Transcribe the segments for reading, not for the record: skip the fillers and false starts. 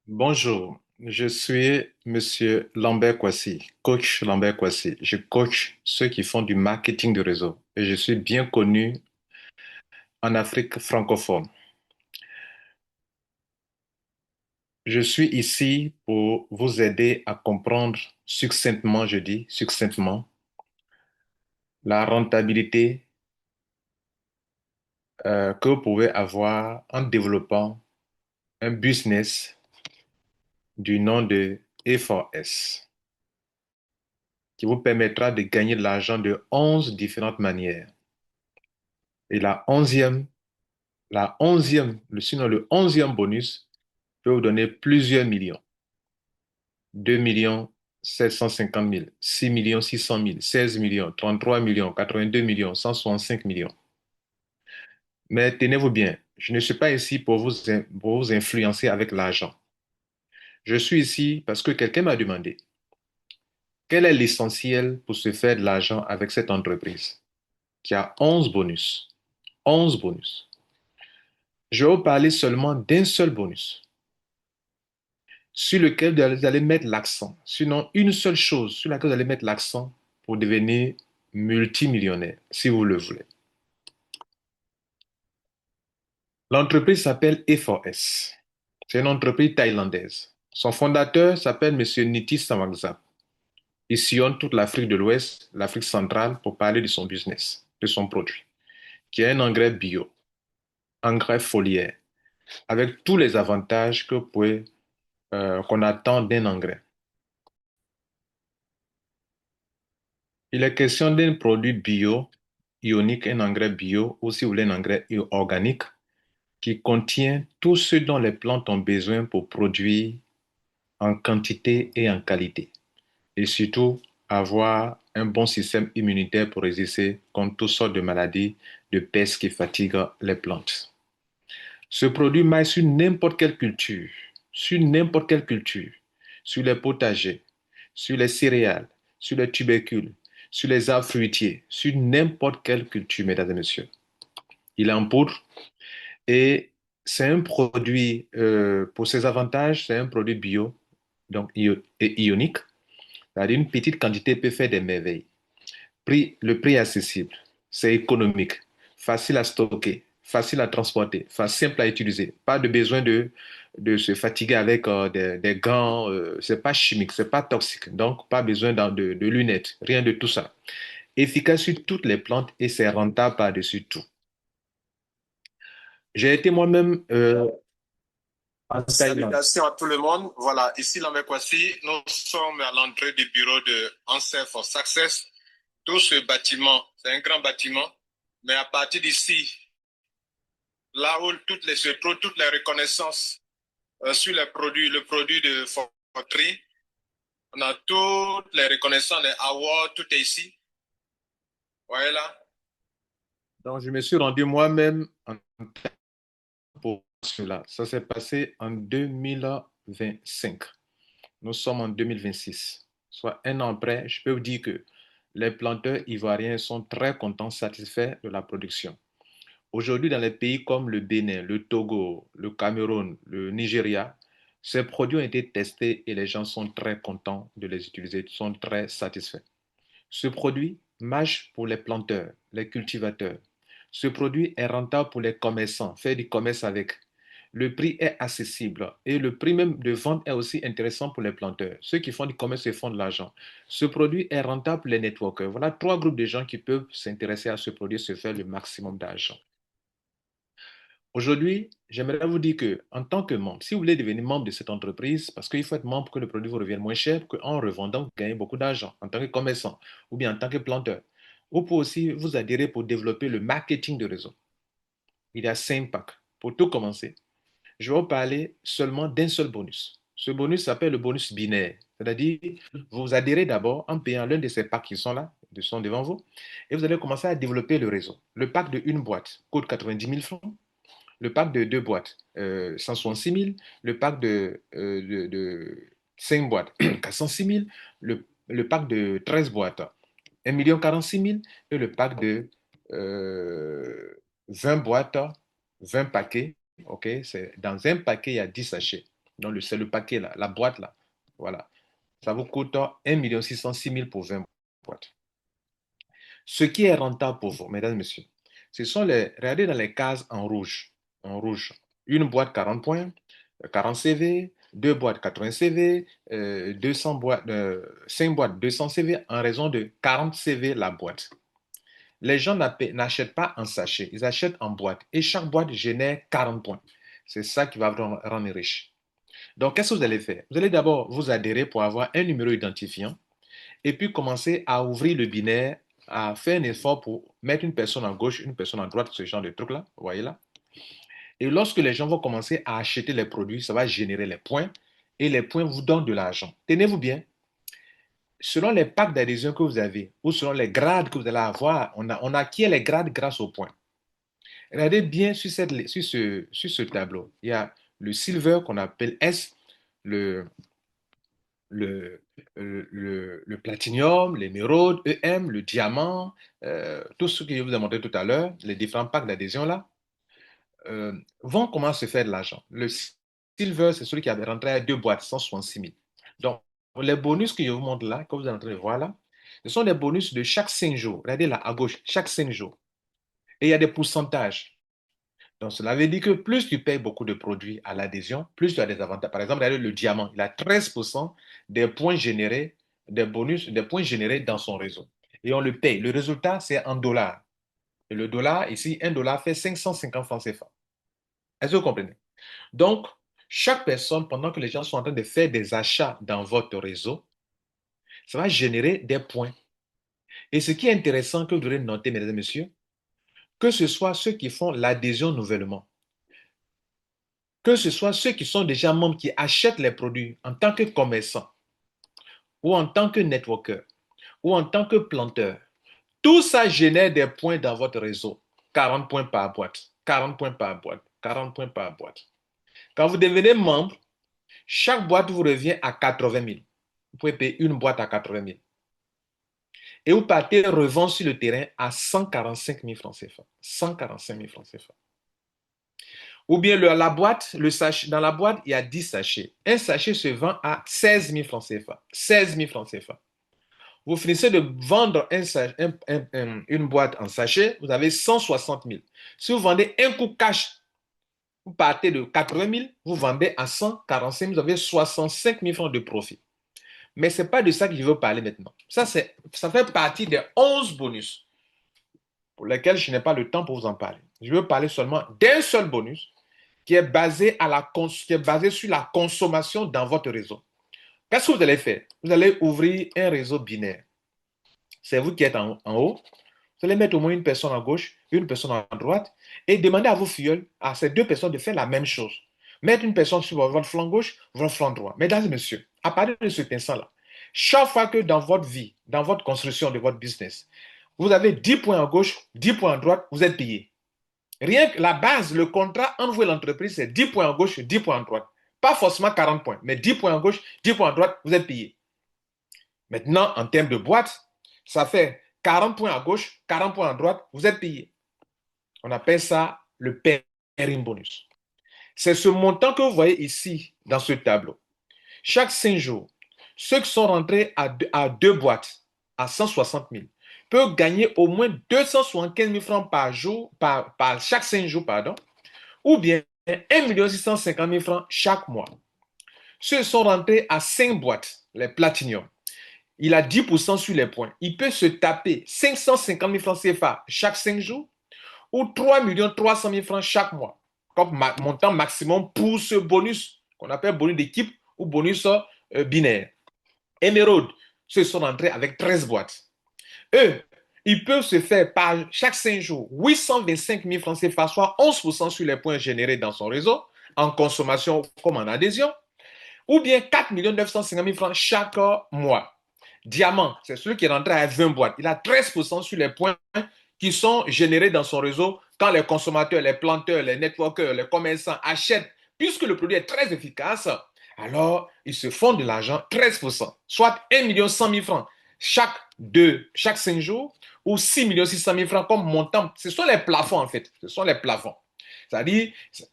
Bonjour, je suis Monsieur Lambert Kwasi, coach Lambert Kwasi. Je coach ceux qui font du marketing de réseau et je suis bien connu en Afrique francophone. Je suis ici pour vous aider à comprendre succinctement, je dis succinctement, la rentabilité que vous pouvez avoir en développant un business du nom de E4S qui vous permettra de gagner de l'argent de 11 différentes manières. Et sinon le 11e bonus peut vous donner plusieurs millions. 2 millions 750 000, 6 millions 600 000, 16 millions, 33 millions, 82 millions, 165 millions. Mais tenez-vous bien, je ne suis pas ici pour vous influencer avec l'argent. Je suis ici parce que quelqu'un m'a demandé quel est l'essentiel pour se faire de l'argent avec cette entreprise qui a 11 bonus. 11 bonus. Je vais vous parler seulement d'un seul bonus sur lequel vous allez mettre l'accent. Sinon, une seule chose sur laquelle vous allez mettre l'accent pour devenir multimillionnaire, si vous le voulez. L'entreprise s'appelle E4S. C'est une entreprise thaïlandaise. Son fondateur s'appelle M. Niti Samangzap. Il sillonne toute l'Afrique de l'Ouest, l'Afrique centrale pour parler de son business, de son produit, qui est un engrais bio, engrais foliaire, avec tous les avantages qu'on attend d'un engrais. Il est question d'un produit bio, ionique, un engrais bio, ou si vous voulez un engrais organique, qui contient tout ce dont les plantes ont besoin pour produire en quantité et en qualité. Et surtout, avoir un bon système immunitaire pour résister contre toutes sortes de maladies, de pestes qui fatiguent les plantes. Ce produit marche sur n'importe quelle culture, sur les potagers, sur les céréales, sur les tubercules, sur les arbres fruitiers, sur n'importe quelle culture, mesdames et messieurs. Il est en poudre et c'est un produit, pour ses avantages, c'est un produit bio donc, et ionique. C'est-à-dire une petite quantité peut faire des merveilles. Le prix est accessible, c'est économique, facile à stocker, facile à transporter, simple à utiliser. Pas de besoin de se fatiguer avec des gants. C'est pas chimique, c'est pas toxique. Donc, pas besoin de lunettes, rien de tout ça. Efficace sur toutes les plantes et c'est rentable par-dessus tout. J'ai été moi-même en Thaïlande. Salutations à tout le monde. Voilà, ici Kwasi, nous sommes à l'entrée du bureau de Answer for Success. Tout ce bâtiment, c'est un grand bâtiment, mais à partir d'ici, là où se trouvent toutes les reconnaissances sur les produits, le produit de forterie, on a toutes les reconnaissances, les awards, tout est ici. Voilà. Donc, je me suis rendu moi-même en pour cela. Ça s'est passé en 2025. Nous sommes en 2026. Soit un an après, je peux vous dire que les planteurs ivoiriens sont très contents, satisfaits de la production. Aujourd'hui, dans les pays comme le Bénin, le Togo, le Cameroun, le Nigeria, ces produits ont été testés et les gens sont très contents de les utiliser, sont très satisfaits. Ce produit marche pour les planteurs, les cultivateurs. Ce produit est rentable pour les commerçants, faire du commerce avec. Le prix est accessible et le prix même de vente est aussi intéressant pour les planteurs. Ceux qui font du commerce et font de l'argent. Ce produit est rentable pour les networkers. Voilà trois groupes de gens qui peuvent s'intéresser à ce produit et se faire le maximum d'argent. Aujourd'hui, j'aimerais vous dire que, en tant que membre, si vous voulez devenir membre de cette entreprise, parce qu'il faut être membre pour que le produit vous revienne moins cher, qu'en revendant, vous gagnez beaucoup d'argent en tant que commerçant ou bien en tant que planteur. Vous pouvez aussi vous adhérer pour développer le marketing de réseau. Il y a 5 packs. Pour tout commencer, je vais vous parler seulement d'un seul bonus. Ce bonus s'appelle le bonus binaire. C'est-à-dire, vous adhérez d'abord en payant l'un de ces packs qui sont là, qui sont devant vous, et vous allez commencer à développer le réseau. Le pack de une boîte coûte 90 000 francs. Le pack de deux boîtes, 166 000. Le pack de 5 boîtes, 406 000. Le pack de 13 boîtes, 1 46 000. Et le pack de 20 boîtes, 20 paquets. OK, c'est, dans un paquet, il y a 10 sachets. Donc, c'est le paquet, là, la boîte, là. Voilà. Ça vous coûte 1 606 000 pour 20 boîtes. Ce qui est rentable pour vous, mesdames et messieurs, ce sont regardez dans les cases en rouge. En rouge. Une boîte 40 points, 40 CV, deux boîtes 80 CV, 200 boîtes, 5 boîtes 200 CV en raison de 40 CV la boîte. Les gens n'achètent pas en sachet, ils achètent en boîte. Et chaque boîte génère 40 points. C'est ça qui va vous rendre riche. Donc, qu'est-ce que vous allez faire? Vous allez d'abord vous adhérer pour avoir un numéro identifiant et puis commencer à ouvrir le binaire, à faire un effort pour mettre une personne à gauche, une personne à droite, ce genre de trucs-là. Vous voyez là? Et lorsque les gens vont commencer à acheter les produits, ça va générer les points et les points vous donnent de l'argent. Tenez-vous bien, selon les packs d'adhésion que vous avez ou selon les grades que vous allez avoir, on acquiert les grades grâce aux points. Regardez bien sur ce tableau. Il y a le silver qu'on appelle S, le, le platinum, l'émeraude, EM, le diamant, tout ce que je vous ai montré tout à l'heure, les différents packs d'adhésion là, vont comment se faire de l'argent. Le silver, c'est celui qui avait rentré à deux boîtes, 166 000. Donc, les bonus que je vous montre là, que vous êtes en train de voir là, ce sont des bonus de chaque 5 jours. Regardez là à gauche, chaque 5 jours. Et il y a des pourcentages. Donc, cela veut dire que plus tu payes beaucoup de produits à l'adhésion, plus tu as des avantages. Par exemple, regardez le diamant, il a 13% des points générés, des bonus, des points générés dans son réseau. Et on le paye. Le résultat, c'est en dollars. Et le dollar, ici, un dollar fait 550 francs CFA. Est-ce que vous comprenez? Donc, chaque personne, pendant que les gens sont en train de faire des achats dans votre réseau, ça va générer des points. Et ce qui est intéressant que vous devez noter, mesdames et messieurs, que ce soit ceux qui font l'adhésion nouvellement, que ce soit ceux qui sont déjà membres qui achètent les produits en tant que commerçants, ou en tant que networker, ou en tant que planteur, tout ça génère des points dans votre réseau. 40 points par boîte, 40 points par boîte, 40 points par boîte. Quand vous devenez membre, chaque boîte vous revient à 80 000. Vous pouvez payer une boîte à 80 000. Et vous partez revendre sur le terrain à 145 000 francs CFA. 145 000 francs CFA. Ou bien la boîte, le sachet, dans la boîte, il y a 10 sachets. Un sachet se vend à 16 000 francs CFA. 16 000 francs CFA. Vous finissez de vendre une boîte en sachet, vous avez 160 000. Si vous vendez un coup cash, vous partez de 80 000, vous vendez à 145 000, vous avez 65 000 francs de profit. Mais ce n'est pas de ça que je veux parler maintenant. Ça fait partie des 11 bonus pour lesquels je n'ai pas le temps pour vous en parler. Je veux parler seulement d'un seul bonus qui est basé sur la consommation dans votre réseau. Qu'est-ce que vous allez faire? Vous allez ouvrir un réseau binaire. C'est vous qui êtes en haut. Vous allez mettre au moins une personne à gauche, une personne à droite et demander à vos filleuls, à ces deux personnes de faire la même chose. Mettre une personne sur votre flanc gauche, votre flanc droit. Mesdames et messieurs, à partir de cet instant-là, chaque fois que dans votre vie, dans votre construction de votre business, vous avez 10 points à gauche, 10 points à droite, vous êtes payé. Rien que la base, le contrat entre vous et l'entreprise, c'est 10 points à gauche, 10 points à droite. Pas forcément 40 points, mais 10 points à gauche, 10 points à droite, vous êtes payé. Maintenant, en termes de boîte, ça fait 40 points à gauche, 40 points à droite, vous êtes payé. On appelle ça le pairing bonus. C'est ce montant que vous voyez ici dans ce tableau. Chaque 5 jours, ceux qui sont rentrés à deux boîtes à 160 000 peuvent gagner au moins 275 000 francs par jour, par chaque 5 jours, pardon, ou bien 1 650 000 francs chaque mois. Ceux qui sont rentrés à 5 boîtes, les platinium, il a 10% sur les points. Il peut se taper 550 000 francs CFA chaque 5 jours ou 3 300 000 francs chaque mois, comme montant maximum pour ce bonus qu'on appelle bonus d'équipe ou bonus binaire. Emerald, ceux sont rentrés avec 13 boîtes. Eux, ils peuvent se faire par chaque 5 jours 825 000 francs CFA, soit 11% sur les points générés dans son réseau, en consommation comme en adhésion, ou bien 4 950 000 francs chaque mois. Diamant, c'est celui qui est rentré à 20 boîtes. Il a 13% sur les points qui sont générés dans son réseau quand les consommateurs, les planteurs, les networkers, les commerçants achètent, puisque le produit est très efficace, alors ils se font de l'argent 13%, soit 1 100 000 francs chaque 5 jours ou 6 600 000 francs comme montant. Ce sont les plafonds en fait, ce sont les plafonds. C'est-à-dire,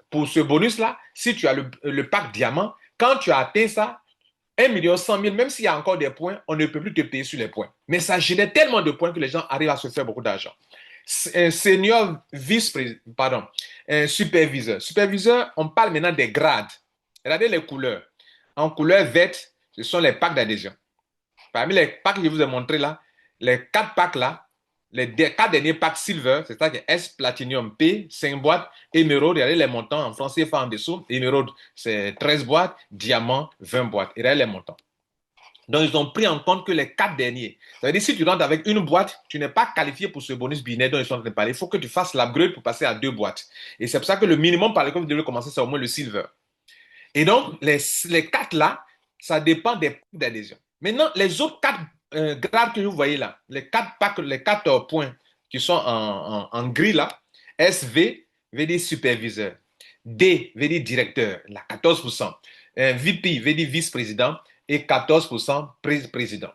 pour ce bonus-là, si tu as le pack diamant, quand tu as atteint ça, 1 100 000, même s'il y a encore des points, on ne peut plus te payer sur les points. Mais ça génère tellement de points que les gens arrivent à se faire beaucoup d'argent. Un senior vice-président, pardon, un superviseur. Superviseur, on parle maintenant des grades. Regardez les couleurs. En couleur verte, ce sont les packs d'adhésion. Parmi les packs que je vous ai montrés là, les 4 packs là, les 4 derniers packs Silver, c'est-à-dire S, Platinum, P, 5 boîtes, Emerald, regardez les montants en français, en dessous. Emerald, c'est 13 boîtes, Diamant, 20 boîtes. Regardez les montants. Donc, ils ont pris en compte que les 4 derniers. Ça veut dire si tu rentres avec une boîte, tu n'es pas qualifié pour ce bonus binaire dont ils sont en train de parler. Il faut que tu fasses l'upgrade pour passer à 2 boîtes. Et c'est pour ça que le minimum par lequel vous devez commencer, c'est au moins le Silver. Et donc, les 4 là, ça dépend des packs d'adhésion. Maintenant, les autres 4 grades que vous voyez là, les 4 packs, les 4 points qui sont en gris là, SV veut dire superviseur, D veut dire directeur, là, 14%, VP veut dire vice-président et 14% président.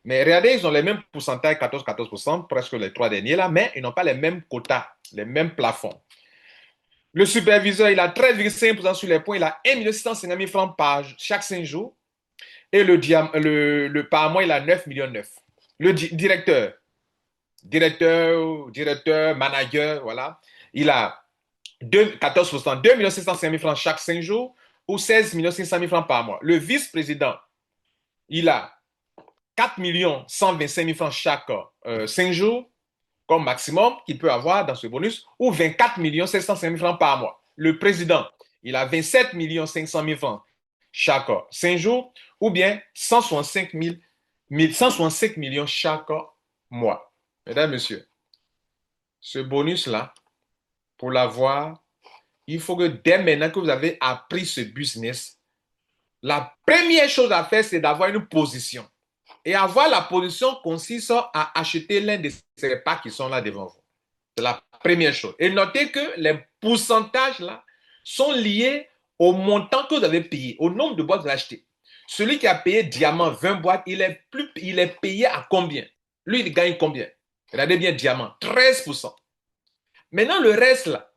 Mais regardez, ils ont les mêmes pourcentages, 14%, presque les 3 derniers là, mais ils n'ont pas les mêmes quotas, les mêmes plafonds. Le superviseur, il a 13,5% sur les points, il a 1 650 000 francs par chaque 5 jours. Et le par mois, il a 9 millions 9. Le directeur, manager, voilà, il a 14%, 2 605 000 francs chaque 5 jours ou 16 500 000 francs par mois. Le vice-président, il a 4 125 000 francs chaque 5 jours comme maximum qu'il peut avoir dans ce bonus, ou 24 705 000 francs par mois. Le président, il a 27 500 000 francs chaque 5 jours, ou bien 165 millions chaque mois. Mesdames, Messieurs, ce bonus-là, pour l'avoir, il faut que dès maintenant que vous avez appris ce business, la première chose à faire, c'est d'avoir une position. Et avoir la position consiste à acheter l'un de ces packs qui sont là devant vous. C'est la première chose. Et notez que les pourcentages là sont liés au montant que vous avez payé, au nombre de boîtes que vous avez achetées. Celui qui a payé Diamant 20 boîtes, il est payé à combien? Lui, il gagne combien? Regardez bien Diamant, 13%. Maintenant, le reste là,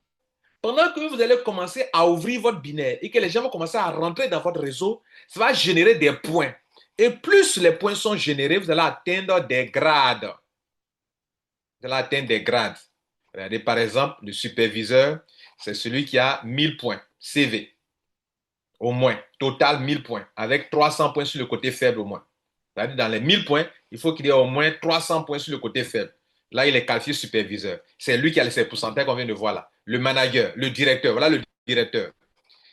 pendant que vous allez commencer à ouvrir votre binaire et que les gens vont commencer à rentrer dans votre réseau, ça va générer des points. Et plus les points sont générés, vous allez atteindre des grades. Vous allez atteindre des grades. Regardez, par exemple, le superviseur, c'est celui qui a 1000 points, CV. Au moins, total 1000 points, avec 300 points sur le côté faible au moins. C'est-à-dire, dans les 1000 points, il faut qu'il y ait au moins 300 points sur le côté faible. Là, il est qualifié superviseur. C'est lui qui a ces pourcentages qu'on vient de voir là. Le manager, le directeur, voilà le directeur.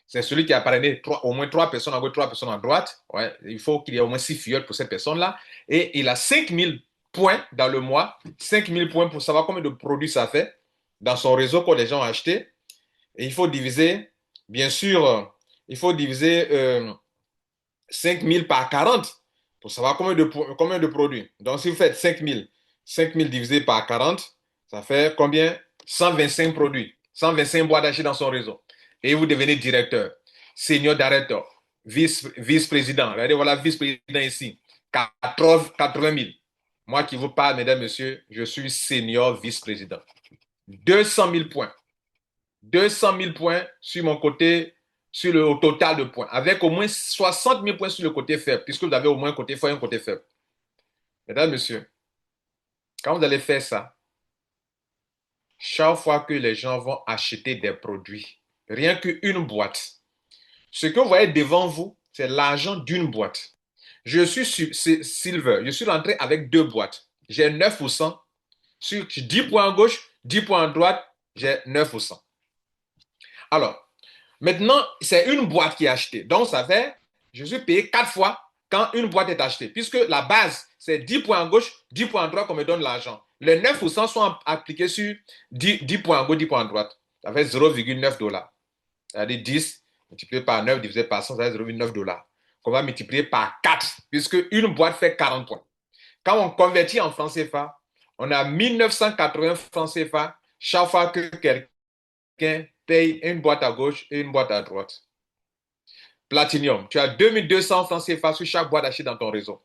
C'est celui qui a parrainé au moins 3 personnes à gauche, 3 personnes à droite. Ouais, il faut qu'il y ait au moins 6 filleuls pour cette personne-là. Et il a 5000 points dans le mois, 5000 points pour savoir combien de produits ça fait dans son réseau que les gens ont acheté. Et il faut diviser, bien sûr, il faut diviser 5000 par 40 pour savoir combien de produits. Donc, si vous faites 5000 divisé par 40, ça fait combien? 125 produits, 125 boîtes achetées dans son réseau. Et vous devenez directeur, senior director, vice-président. Regardez, voilà, vice-président ici, 80 000. Moi qui vous parle, mesdames, messieurs, je suis senior vice-président. 200 000 points. 200 000 points sur mon côté, au total de points, avec au moins 60 000 points sur le côté faible, puisque vous avez au moins un côté fort et un côté faible. Mesdames, messieurs, quand vous allez faire ça, chaque fois que les gens vont acheter des produits, rien qu'une boîte, ce que vous voyez devant vous, c'est l'argent d'une boîte. Je suis Silver, je suis rentré avec 2 boîtes. J'ai 9%. Sur 10 points à gauche, 10 points à droite, j'ai 9%. Alors, maintenant, c'est une boîte qui est achetée. Donc, ça fait, je suis payé 4 fois quand une boîte est achetée. Puisque la base, c'est 10 points à gauche, 10 points à droite qu'on me donne l'argent. Les 9% sont appliqués sur 10 points à gauche, 10 points à droite. Ça fait 0,9 $. C'est-à-dire 10 multiplié par 9 divisé par 100, ça fait 0,9 $. Qu'on va multiplier par 4, puisque une boîte fait 40 points. Quand on convertit en francs CFA, on a 1980 francs CFA chaque fois que quelqu'un paye une boîte à gauche et une boîte à droite. Platinum, tu as 2200 francs CFA sur chaque boîte achetée dans ton réseau.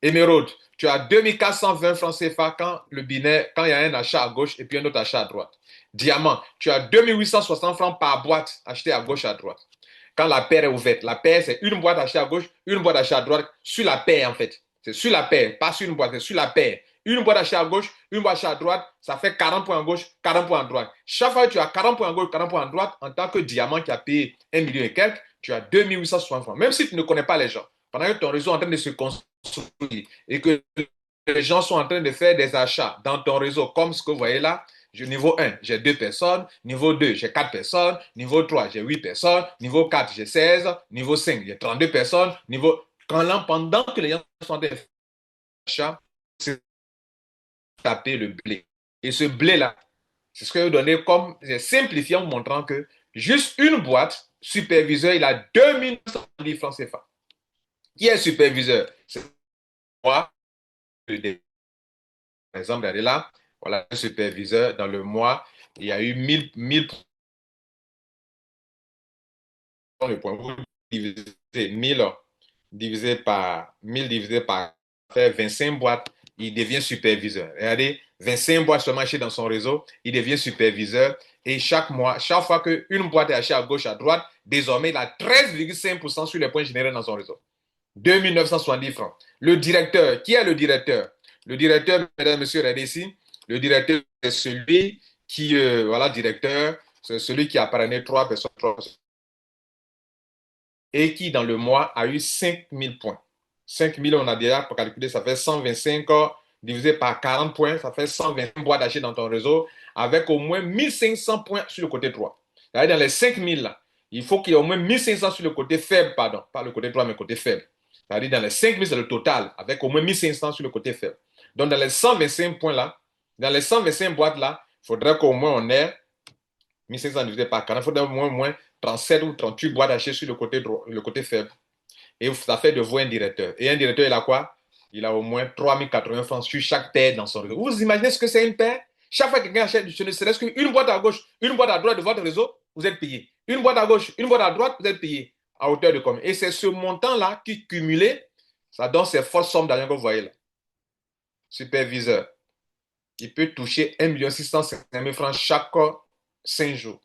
Émeraude, tu as 2420 francs CFA quand le binaire, quand il y a un achat à gauche et puis un autre achat à droite. Diamant, tu as 2860 francs par boîte achetée à gauche et à droite. Quand la paire est ouverte, la paire, c'est une boîte achetée à gauche, une boîte achetée à droite, sur la paire en fait. C'est sur la paire, pas sur une boîte, c'est sur la paire. Une boîte achetée à gauche, une boîte achetée à droite, ça fait 40 points à gauche, 40 points à droite. Chaque fois que tu as 40 points à gauche, 40 points à droite, en tant que diamant qui a payé 1 million et quelques, tu as 2860 francs. Même si tu ne connais pas les gens, pendant que ton réseau est en train de se construire et que les gens sont en train de faire des achats dans ton réseau, comme ce que vous voyez là, niveau 1, j'ai 2 personnes. Niveau 2, j'ai 4 personnes. Niveau 3, j'ai 8 personnes. Niveau 4, j'ai 16. Niveau 5, j'ai 32 personnes. Pendant que les gens sont en train de faire l'achat, c'est taper le blé. Et ce blé-là, c'est ce que je vais donner comme, j'ai simplifié en montrant que juste une boîte, superviseur, il a 2910 francs CFA. Qui est superviseur? C'est moi, par exemple, regardez là, voilà, le superviseur, dans le mois, il y a eu 1000 le point. Vous divisez 1000 divisé par fait 25 boîtes, il devient superviseur. Regardez, 25 boîtes seulement achetées dans son réseau, il devient superviseur. Et chaque mois, chaque fois qu'une boîte est achetée à gauche, à droite, désormais, il a 13,5% sur les points générés dans son réseau. 2970 francs. Le directeur, qui est le directeur? Le directeur, mesdames et messieurs, regardez ici, le directeur, c'est celui qui, voilà, directeur, c'est celui qui a parrainé 3 personnes, 3 personnes et qui, dans le mois, a eu 5000 points. 5000, on a déjà calculé, ça fait 125 divisé par 40 points, ça fait 125 boîtes achetées dans ton réseau, avec au moins 1500 points sur le côté droit. Dans les 5000, là, il faut qu'il y ait au moins 1500 sur le côté faible, pardon, pas le côté droit, mais le côté faible. C'est-à-dire dans les 5000, c'est le total, avec au moins 1500 sur le côté faible. Donc, dans les 125 points là, dans les 125 boîtes là, il faudrait qu'au moins on ait 1500 divisé par 40, il faudrait au moins 37 ou 38 boîtes achetées sur le côté faible. Et ça fait de vous un directeur. Et un directeur, il a quoi? Il a au moins 3080 francs sur chaque paire dans son réseau. Vous imaginez ce que c'est une paire? Chaque fois que quelqu'un achète, je ne serait-ce qu'une boîte à gauche, une boîte à droite de votre réseau, vous êtes payé. Une boîte à gauche, une boîte à droite, vous êtes payé à hauteur de combien? Et c'est ce montant-là qui, cumulé, ça donne ces fortes sommes d'argent que vous voyez là. Superviseur, il peut toucher 1 650 000 francs chaque 5 jours.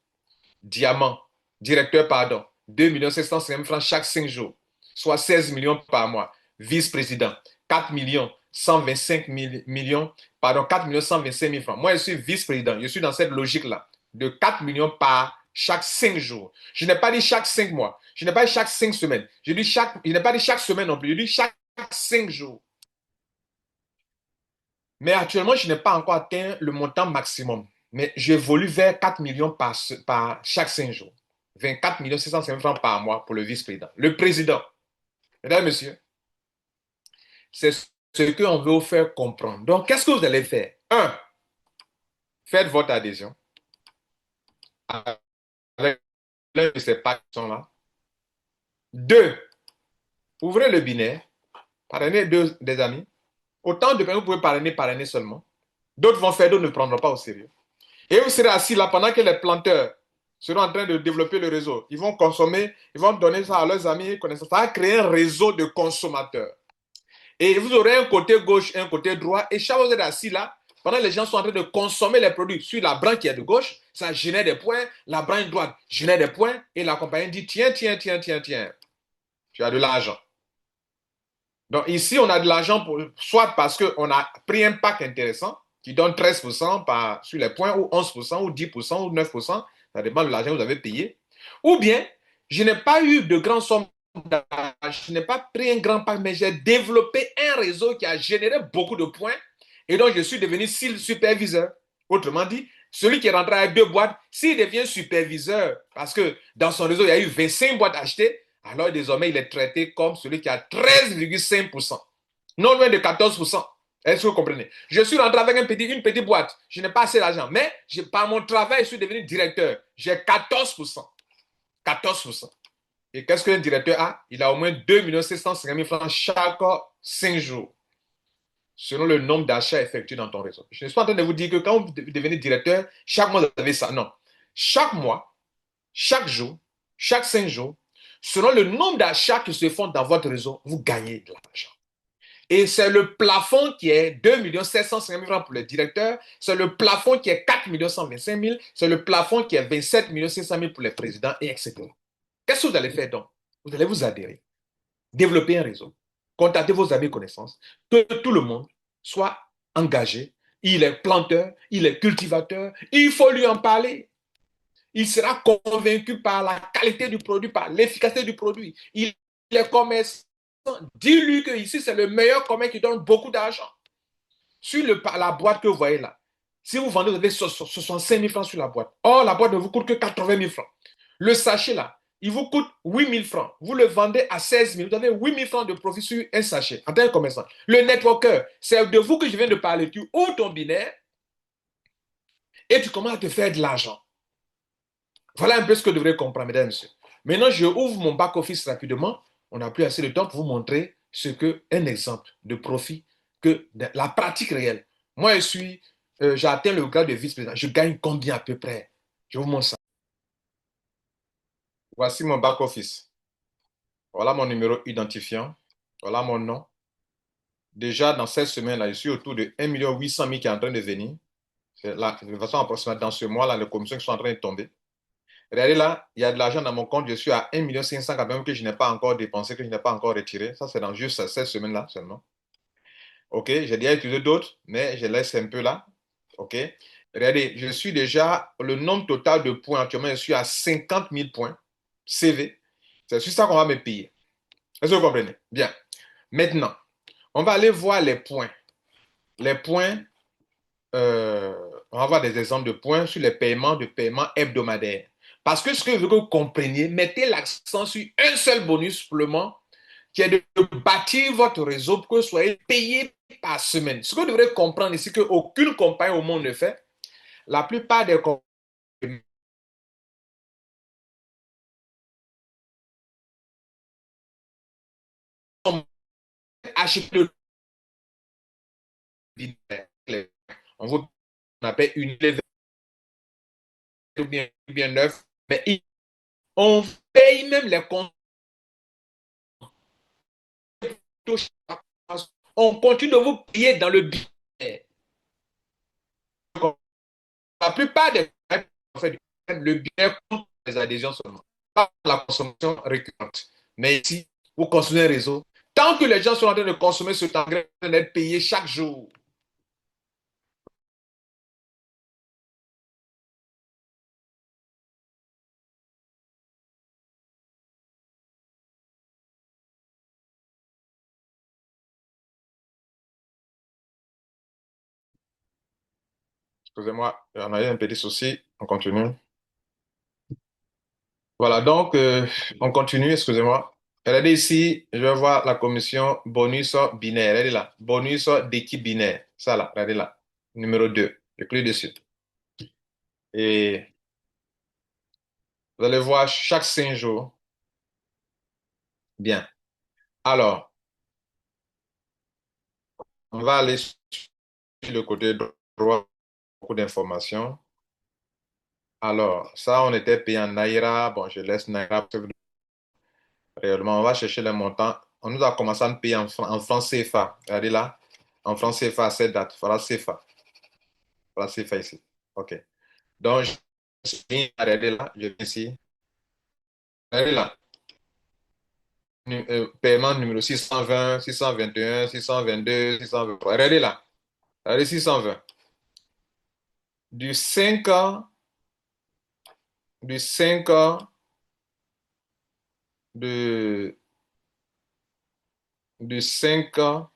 Diamant, directeur, pardon, 2 750 000 francs chaque 5 jours, soit 16 millions par mois. Vice-président, 4 125 millions, pardon, 4 125 000 francs. Moi, je suis vice-président, je suis dans cette logique-là, de 4 millions par chaque 5 jours. Je n'ai pas dit chaque 5 mois, je n'ai pas dit chaque 5 semaines, je n'ai pas dit chaque semaine non plus, je dis chaque 5 jours. Mais actuellement, je n'ai pas encore atteint le montant maximum. Mais j'évolue vers 4 millions par chaque 5 jours. 24 650 francs par mois pour le vice-président. Le président, mesdames et messieurs, c'est ce qu'on veut vous faire comprendre. Donc, qu'est-ce que vous allez faire? Un, faites votre adhésion avec l'un de ces packs qui sont là. Deux, ouvrez le binaire, parrainez des amis. Autant de personnes que vous pouvez parrainer seulement. D'autres vont faire, d'autres ne prendront pas au sérieux. Et vous serez assis là pendant que les planteurs seront en train de développer le réseau. Ils vont consommer, ils vont donner ça à leurs amis et connaissances. Ça va créer un réseau de consommateurs. Et vous aurez un côté gauche et un côté droit. Et chaque fois que vous êtes assis là, pendant que les gens sont en train de consommer les produits sur la branche qui est de gauche, ça génère des points. La branche droite génère des points. Et la compagnie dit, tiens, tiens, tiens, tiens, tiens. Tu as de l'argent. Donc ici, on a de l'argent soit parce qu'on a pris un pack intéressant, qui donne 13% sur les points, ou 11%, ou 10%, ou 9%, ça dépend de l'argent que vous avez payé. Ou bien, je n'ai pas eu de grandes sommes d'argent, je n'ai pas pris un grand pack, mais j'ai développé un réseau qui a généré beaucoup de points, et donc je suis devenu superviseur. Autrement dit, celui qui est rentré avec 2 boîtes, s'il devient superviseur, parce que dans son réseau, il y a eu 25 boîtes achetées, alors désormais, il est traité comme celui qui a 13,5%, non loin de 14%. Est-ce que vous comprenez? Je suis rentré avec une petite boîte. Je n'ai pas assez d'argent. Mais par mon travail, je suis devenu directeur. J'ai 14%. 14%. Et qu'est-ce qu'un directeur a? Il a au moins 2 750 000 francs chaque 5 jours. Selon le nombre d'achats effectués dans ton réseau. Je ne suis pas en train de vous dire que quand vous devenez directeur, chaque mois, vous avez ça. Non. Chaque mois, chaque jour, chaque 5 jours, selon le nombre d'achats qui se font dans votre réseau, vous gagnez de l'argent. Et c'est le plafond qui est 2 750 000 francs pour le directeur, c'est le plafond qui est 4 125 000, c'est le plafond qui est 27 500 000 pour les présidents, et etc. Qu'est-ce que vous allez faire donc? Vous allez vous adhérer, développer un réseau, contacter vos amis et connaissances, que tout le monde soit engagé. Il est planteur, il est cultivateur, il faut lui en parler. Il sera convaincu par la qualité du produit, par l'efficacité du produit. Il est commerçant. Dis-lui que ici, c'est le meilleur commerce qui donne beaucoup d'argent. Sur la boîte que vous voyez là, si vous vendez, vous avez 65 000 francs sur la boîte. Or, la boîte ne vous coûte que 80 000 francs. Le sachet là, il vous coûte 8 000 francs. Vous le vendez à 16 000. Vous avez 8 000 francs de profit sur un sachet en tant que commerçant. Le networker, c'est de vous que je viens de parler. Tu ouvres ton binaire et tu commences à te faire de l'argent. Voilà un peu ce que vous devrez comprendre, mesdames et messieurs. Maintenant, je ouvre mon back-office rapidement. On n'a plus assez de temps pour vous montrer un exemple de profit que de la pratique réelle. Moi, j'ai atteint le grade de vice-président. Je gagne combien à peu près? Je vous montre ça. Voici mon back-office. Voilà mon numéro identifiant. Voilà mon nom. Déjà, dans cette semaine-là, je suis autour de 1 800 000 qui est en train de venir. C'est là, de façon approximative, dans ce mois-là, les commissions qui sont en train de tomber. Regardez là, il y a de l'argent dans mon compte. Je suis à 1 500 000 quand même que je n'ai pas encore dépensé, que je n'ai pas encore retiré. Ça, c'est dans juste cette semaine-là seulement. OK, j'ai déjà utilisé d'autres, mais je laisse un peu là. OK. Regardez, je suis déjà, le nombre total de points actuellement, je suis à 50 000 points CV. C'est sur ça qu'on va me payer. Est-ce que vous comprenez? Bien. Maintenant, on va aller voir les points. Les points, on va voir des exemples de points sur les paiements hebdomadaires. Parce que ce que je veux que vous compreniez, mettez l'accent sur un seul bonus supplément qui est de bâtir votre réseau pour que vous soyez payé par semaine. Ce que vous devrez comprendre ici, qu'aucune compagnie au monde ne fait, la plupart des compagnies achètent le binaire. On vous appelle une ou bien neuf, mais on paye même les comptes. On continue de vous payer dans le binaire. La plupart des le binaire compte les adhésions seulement, pas la consommation récurrente. Mais ici, vous consommez un réseau. Tant que les gens sont en train de consommer ce engrais, d'être payés chaque jour. Excusez-moi, on a eu un petit souci. On continue. Voilà, donc, on continue, excusez-moi. Regardez ici, je vais voir la commission bonus binaire. Regardez là, bonus d'équipe binaire. Ça là, regardez là, numéro 2. Je clique dessus. Et vous allez voir chaque 5 jours. Bien. Alors, on va aller sur le côté droit, beaucoup d'informations. Alors, ça, on était payé en Naira. Bon, je laisse Naira réellement. On va chercher les montants. On nous a commencé à nous payer en francs CFA. Regardez là, en francs CFA à cette date. Voilà CFA. Voilà CFA ici. OK. Donc, je viens regardez là, je viens ici. Regardez là. Paiement numéro 620, 621, 622, 623. Regardez là. Regardez 620. Du 5 ans, du 5 ans de, du 5 ans,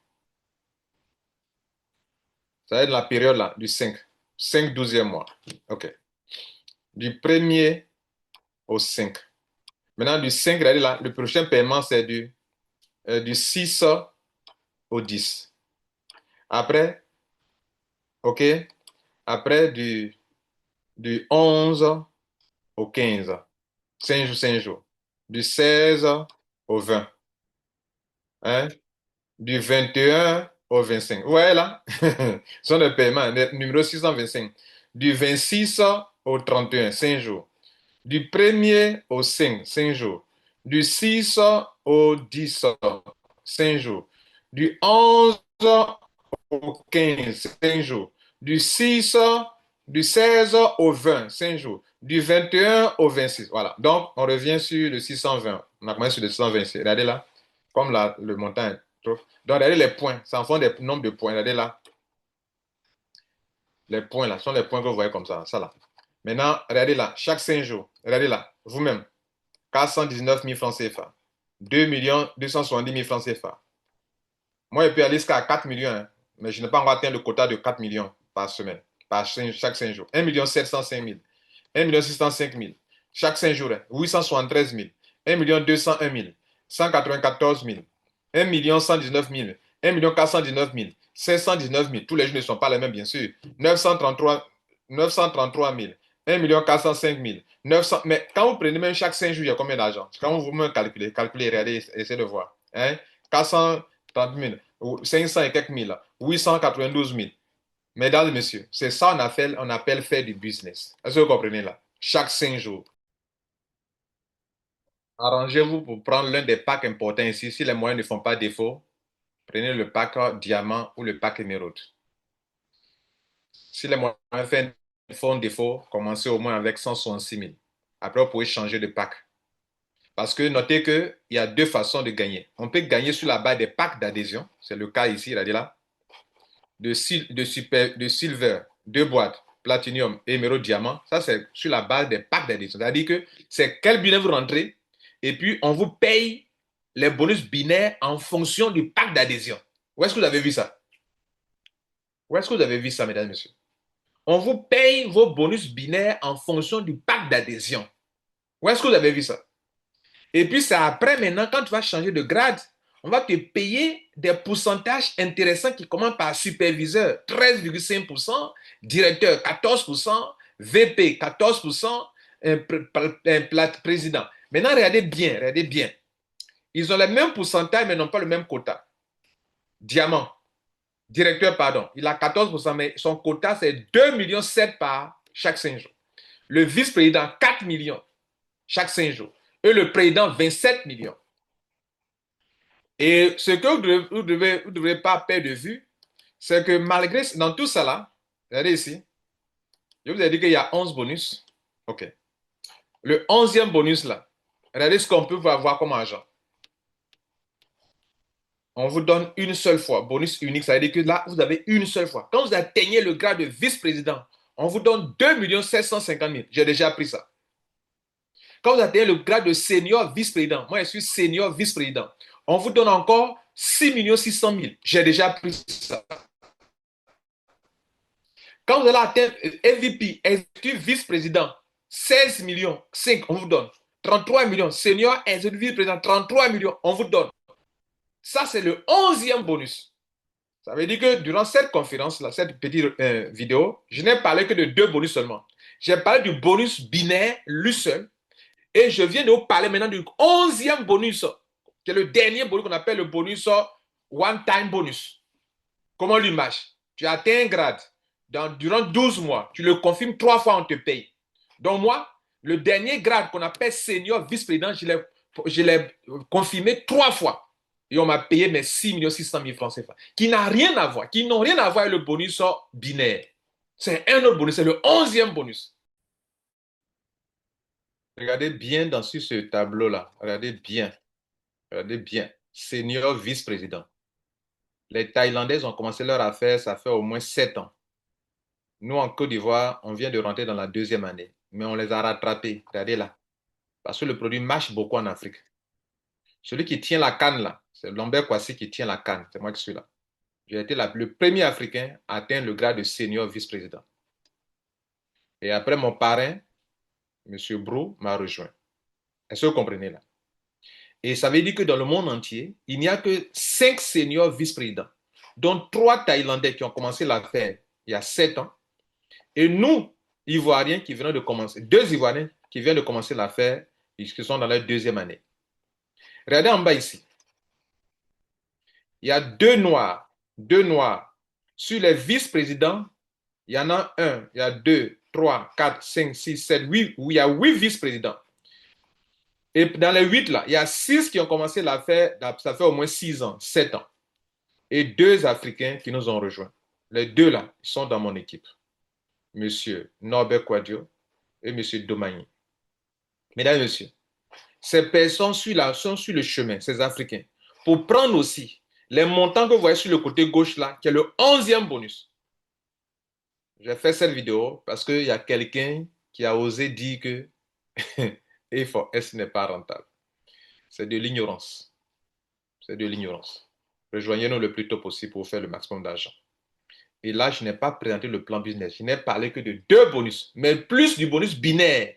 ça va être la période là, du 5 12e mois. OK. Du premier au 5. Maintenant, du 5, regardez là, le prochain paiement, c'est du 6 au 10. Après, OK, après du 11 au 15. 5 jours, 5 jours. Du 16 au 20. Hein? Du 21 au 25. Ouais, là, ce sont les paiements, numéro 625. Du 26 au 31, 5 jours. Du 1er au 5, 5 jours. Du 6 au 10, 5 jours. Du 11 au 15, 5 jours. Du 16 au 20, 5 jours. Du 21 au 26. Voilà. Donc, on revient sur le 620. On a commencé sur le 620 ici. Regardez là. Comme là, le montant est trop. Donc, regardez les points. Ça en fait des nombres de points. Regardez là. Les points là. Ce sont les points que vous voyez comme ça. Ça là. Maintenant, regardez là. Chaque 5 jours. Regardez là. Vous-même. 419 000 francs CFA. 2 270 000 francs CFA. Moi, je peux aller jusqu'à 4 millions, hein, mais je n'ai pas encore atteint le quota de 4 millions par semaine, chaque 5 jours. 1 705 000, 1 605 000, chaque 5 jours, 873 000, 1 201 000, 194 000, 1 119 000, 1 419 000, 519 000. Tous les jours ne sont pas les mêmes, bien sûr. 933 000, 1 405 000, 900. Mais quand vous prenez même chaque 5 jours, il y a combien d'argent? Quand vous me calculez, regardez, essayez de voir. Hein? 430 000, 500 et quelques mille, 892 000. Mesdames et messieurs, c'est ça on appelle faire du business. Est-ce que vous comprenez là? Chaque 5 jours. Arrangez-vous pour prendre l'un des packs importants ici. Si les moyens ne font pas défaut, prenez le pack diamant ou le pack émeraude. Si les moyens font défaut, commencez au moins avec 166 000. Après, vous pouvez changer de pack. Parce que notez qu'il y a deux façons de gagner. On peut gagner sur la base des packs d'adhésion. C'est le cas ici, là. De silver, 2 boîtes, platinum, émeraude, diamant. Ça, c'est sur la base des packs d'adhésion. C'est-à-dire que c'est quel binaire vous rentrez et puis on vous paye les bonus binaires en fonction du pack d'adhésion. Où est-ce que vous avez vu ça? Où est-ce que vous avez vu ça, mesdames et messieurs? On vous paye vos bonus binaires en fonction du pack d'adhésion. Où est-ce que vous avez vu ça? Et puis, c'est après, maintenant, quand tu vas changer de grade, on va te payer des pourcentages intéressants qui commencent par superviseur, 13,5%, directeur, 14%, VP, 14%, président. Maintenant, regardez bien, regardez bien. Ils ont le même pourcentage, mais n'ont pas le même quota. Diamant, directeur, pardon, il a 14%, mais son quota, c'est 2,7 millions par chaque 5 jours. Le vice-président, 4 millions chaque 5 jours. Et le président, 27 millions. Et ce que vous ne devez pas perdre de vue, c'est que malgré, dans tout ça là, regardez ici, je vous ai dit qu'il y a 11 bonus. OK. Le 11e bonus là, regardez ce qu'on peut avoir comme argent. On vous donne une seule fois, bonus unique, ça veut dire que là, vous avez une seule fois. Quand vous atteignez le grade de vice-président, on vous donne 2 750 000. J'ai déjà pris ça. Quand vous atteignez le grade de senior vice-président, moi je suis senior vice-président, on vous donne encore 6 600 000. J'ai déjà pris ça. Quand vous allez atteindre MVP, exécutif vice-président, 16 millions, 5, on vous donne. 33 millions, senior exécutif vice-président, 33 millions, on vous donne. Ça, c'est le 11e bonus. Ça veut dire que durant cette conférence-là, cette petite vidéo, je n'ai parlé que de 2 bonus seulement. J'ai parlé du bonus binaire, lui seul, et je viens de vous parler maintenant du 11e bonus, qui est le dernier bonus qu'on appelle le bonus one-time bonus. Comment lui marche? Tu as atteint un grade. Durant 12 mois, tu le confirmes 3 fois, on te paye. Donc moi, le dernier grade qu'on appelle senior vice-président, je l'ai confirmé 3 fois. Et on m'a payé mes 6 600 000 francs CFA, qui n'ont rien à voir avec le bonus binaire. C'est un autre bonus, c'est le 11e bonus. Regardez bien dans ce tableau-là. Regardez bien. Regardez bien. Senior vice-président. Les Thaïlandais ont commencé leur affaire, ça fait au moins 7 ans. Nous, en Côte d'Ivoire, on vient de rentrer dans la 2e année. Mais on les a rattrapés. Regardez là. Parce que le produit marche beaucoup en Afrique. Celui qui tient la canne là, c'est Lambert Kwasi qui tient la canne. C'est moi qui suis là. J'ai été le premier Africain à atteindre le grade de senior vice-président. Et après, mon parrain, M. Brou, m'a rejoint. Est-ce que vous comprenez là? Et ça veut dire que dans le monde entier, il n'y a que 5 seniors vice-présidents, dont 3 Thaïlandais qui ont commencé l'affaire il y a 7 ans. Et nous, Ivoiriens qui venons de commencer, 2 Ivoiriens qui viennent de commencer l'affaire, qui sont dans leur 2e année. Regardez en bas ici. Il y a 2 Noirs. 2 Noirs. Sur les vice-présidents, il y en a 1, il y a 2, 3, 4, 5, 6, 7, 8. Il y a 8 vice-présidents. Et dans les 8 là, il y a 6 qui ont commencé l'affaire, ça fait au moins 6 ans, 7 ans. et 2 Africains qui nous ont rejoints. Les 2 là, ils sont dans mon équipe. Monsieur Norbert Quadio et Monsieur Domagny. Mesdames et messieurs, ces personnes sont sur le chemin, ces Africains, pour prendre aussi les montants que vous voyez sur le côté gauche là, qui est le 11e bonus. J'ai fait cette vidéo parce qu'il y a quelqu'un qui a osé dire que E4S n'est pas rentable. C'est de l'ignorance. C'est de l'ignorance. Rejoignez-nous le plus tôt possible pour faire le maximum d'argent. Et là, je n'ai pas présenté le plan business. Je n'ai parlé que de 2 bonus, mais plus du bonus binaire.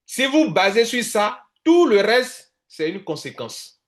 Si vous basez sur ça, tout le reste, c'est une conséquence.